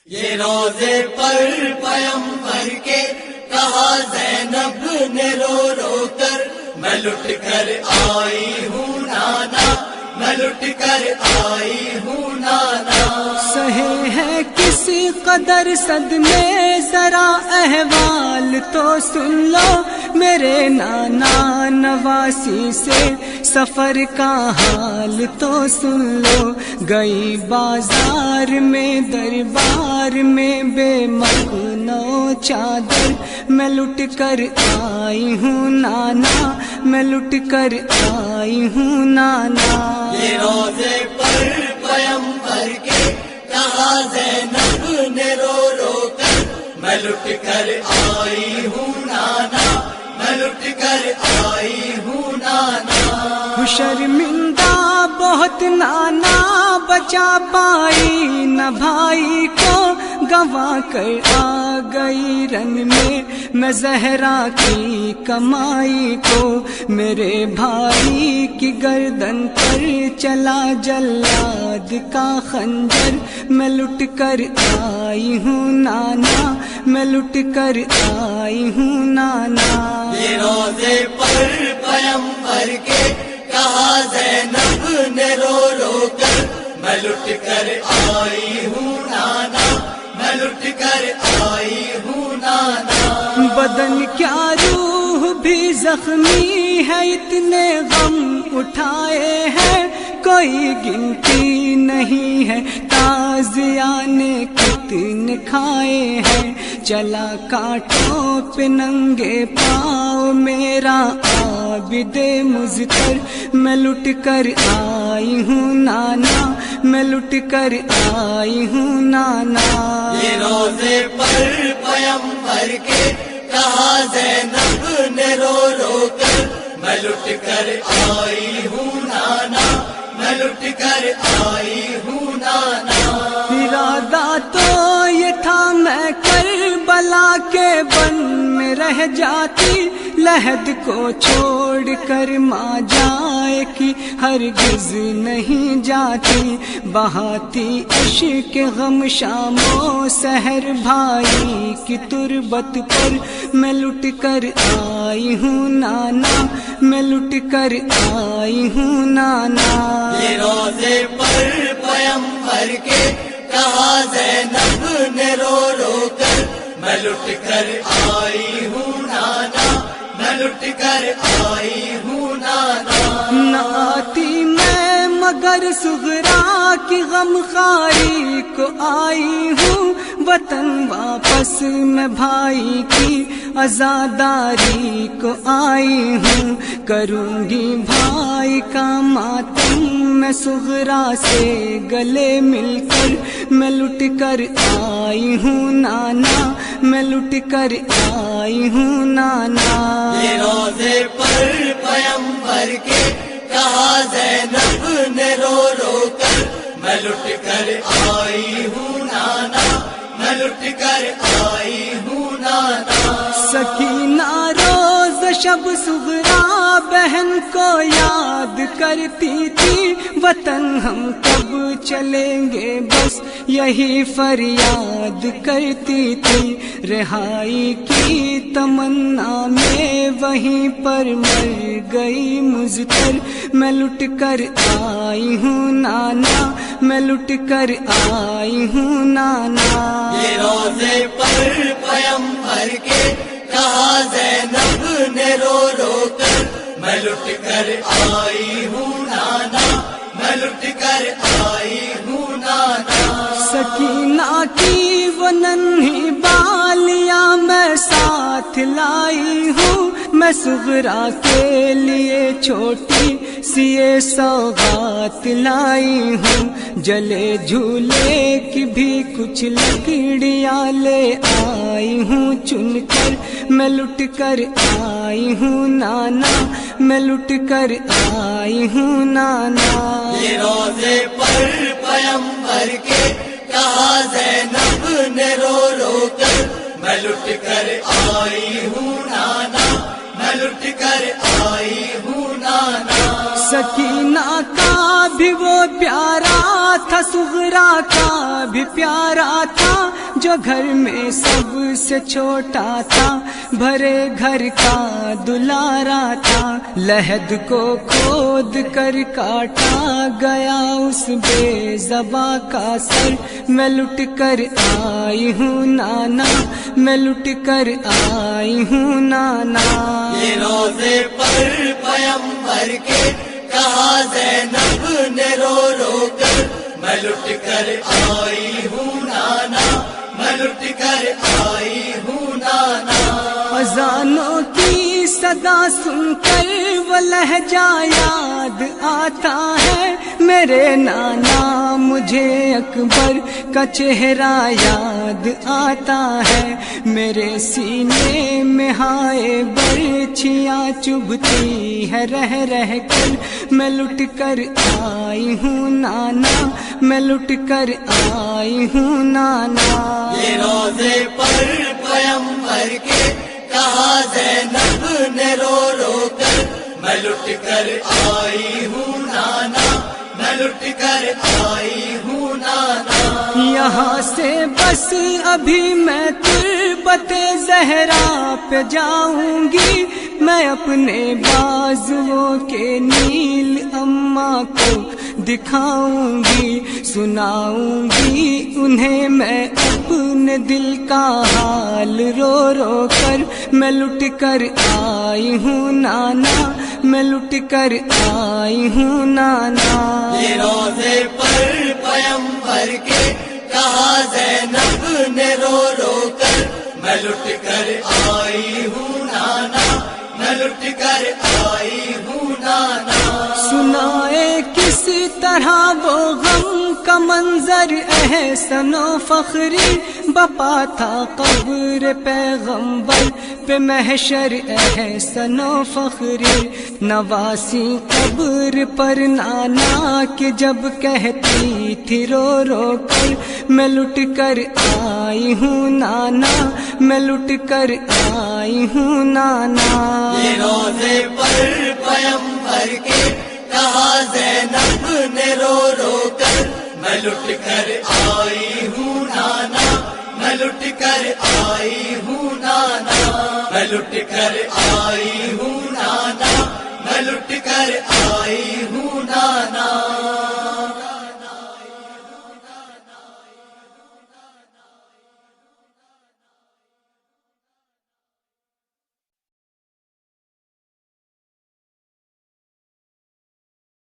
یہ روزے پر پیغمبر کے کہا زینب نے رو رو کر، میں لٹ کر آئی ہوں نانا، میں لٹ کر آئی ہوں نانا۔ سہے ہے کس قدر صدمے ذرا احوال تو سن لو میرے نانا نواسی سے، سفر کا حال تو سن لو۔ گئی بازار میں دربار میں بے مخنو چادر، میں لٹ کر آئی ہوں نانا، میں لٹ کر آئی ہوں نانا۔ یہ روزے پر پیغمبر کے کہا زینب نے رو رو کر، میں لٹ کر آئی ہوں نانا، میں لٹ کر آئی ہوں نانا۔ شرمندہ بہت نانا، بچا پائی نہ بھائی کو، گنوا کر آ گئی رن میں زہرا کی کمائی کو۔ میرے بھائی کی گردن پر چلا جلاد کا خنجر، میں لٹ کر آئی ہوں نانا، میں لٹ کر آئی ہوں نانا۔ یہ روزے پر پیغمبر کے کہا زینب نے رو رو کر، میں لٹ کر آئی ہوں نانا، میں لٹ کر آئی ہوں نانا۔ بدن کیا روح بھی زخمی ہے، اتنے غم اٹھائے ہیں کوئی گنتی نہیں ہے، تازیاں نے کتنے کھائے ہیں۔ چلا کانٹوں پہ ننگے پاؤں میرا عابد مضطر، میں لٹ کر آئی ہوں نانا، میں لٹ کر آئی ہوں نانا۔ یہ روزے پر پیغمبر کے کہا زینب نے رو رو کر، میں لٹ کر آئی ہوں نانا، میں لٹ کر آئی ہوں نانا۔ ارادہ تو یہ تھا میں کربلا کے بن میں رہ جاتی، لحد کو چھوڑ کر ماں جائے کی ہرگز نہیں جاتی، بہاتی عشق غم شام و سحر بھائی کی تربت پر، میں لٹ کر آئی ہوں نانا، میں لٹ کر آئی ہوں نانا۔ یہ روزے پر پیغمبر کے کہا زینب نے رو رو کر، میں لٹ کر آئی ہوں نانا، میں لٹ کر آئی ہوں نانا۔ نہ آتی میں مگر صغرا کی غم خاری کو آئی ہوں، وطن واپس میں بھائی کی عزاداری کو آئی ہوں، کروں گی بھائی کا ماتم میں صغرا سے گلے مل کر، میں لٹ کر آئی ہوں نانا، میں لٹ کر آئی ہوں نانا۔ یہ روزے پر پیغمبر کے کہا زینب نے رو رو کر، میں لٹ کر آئی ہوں نانا، میں لٹ کر آئی ہوں نانا۔ سکینہ روز شب صغرا بہن کو یاد کرتی تھی، وطن ہم کب چلیں گے بس یہی فریاد کرتی تھی، رہائی کی تمنا میں وہیں پر مر گئی مضطر، میں لٹ کر آئی ہوں نانا، میں لٹ کر آئی ہوں نانا۔ یہ روزے پر پیغمبر کے کہا زینب نے رو رو کر، میں لٹ کر آئی ہوں نانا، میں لٹ کر آئی ہوں نانا۔ سکینہ کی وہ ننھی بالیاں میں ساتھ لائی ہوں، میں صغرا کے لیے چھوٹی سی یہ سوغات لائی ہوں، جلے جھولے کی بھی کچھ لکڑیاں لے آئی ہوں چن کر، میں لٹ کر آئی ہوں نانا، میں لٹ کر آئی ہوں نانا۔ یہ روزے پر پیغمبر کے کہا زینب نے رو رو کر، میں لٹ کر آئی ہوں نانا، میں لٹ کر آئی ہوں نانا۔ سکینہ کا بھی وہ پیارا تھا، صغرا کا بھی پیارا تھا، جو گھر میں سب سے چھوٹا تھا، بھرے گھر کا دلارا تھا۔ لحد کو کھود کر کاٹا گیا اس بے زباں کا سر، میں لٹ کر آئی ہوں نانا، میں لٹ کر آئی ہوں نانا۔ یہ روزے پر پیمبر کے کہا زینب نے رو رو کر، میں لٹ کر آئی ہوں نانا، میں لٹ کر آئی ہوں نانا۔ اذانوں کی صدا سن کر وہ لہجہ یاد آتا ہے میرے نانا، مجھے اکبر کا چہرہ یاد آتا ہے، میرے سینے میں ہائے برچھیاں چبھتی ہے رہ رہ کر، میں لٹ کر آئی ہوں نانا، میں لٹ کر آئی ہوں نانا۔ یہ روزے پر پیمبر کے کہا زینب نے رو رو کر، میں لٹ کر آئی ہوں نانا، میں لٹ کر آئی ہوں نانا۔ یہاں سے بس ابھی میں تربت زہرا پہ جاؤں گی، میں اپنے بازوؤں کے نیل اماں کو دکھاؤں گی، سناؤں گی انہیں میں اپنے دل کا حال رو رو کر، میں لٹ کر آئی ہوں نانا، میں لٹ کر آئی ہوں نانا۔ یہ روزے پر پیمبر کے کہا زینب نے رو رو کر، میں لٹ کر آئی ہوں نانا، میں لٹ کر آئی ہوں نانا۔ سنائے کس طرح وہ غم کا منظر احسن و فخری، بپا تھا قبر پیغمبر پہ محشر احسن و فخری، نواسی قبر پر نانا کہ جب کہتی تھی رو رو کر، میں لٹ کر آئی ہوں نانا، میں لٹ کر آئی ہوں نانا۔ یہ روزے پر پیمبر کے کہا زینب نے رو رو کر، میں لٹ کر آئی ہوں نانا، میں لٹ کر آئی ہوں نانا، میں لٹ کر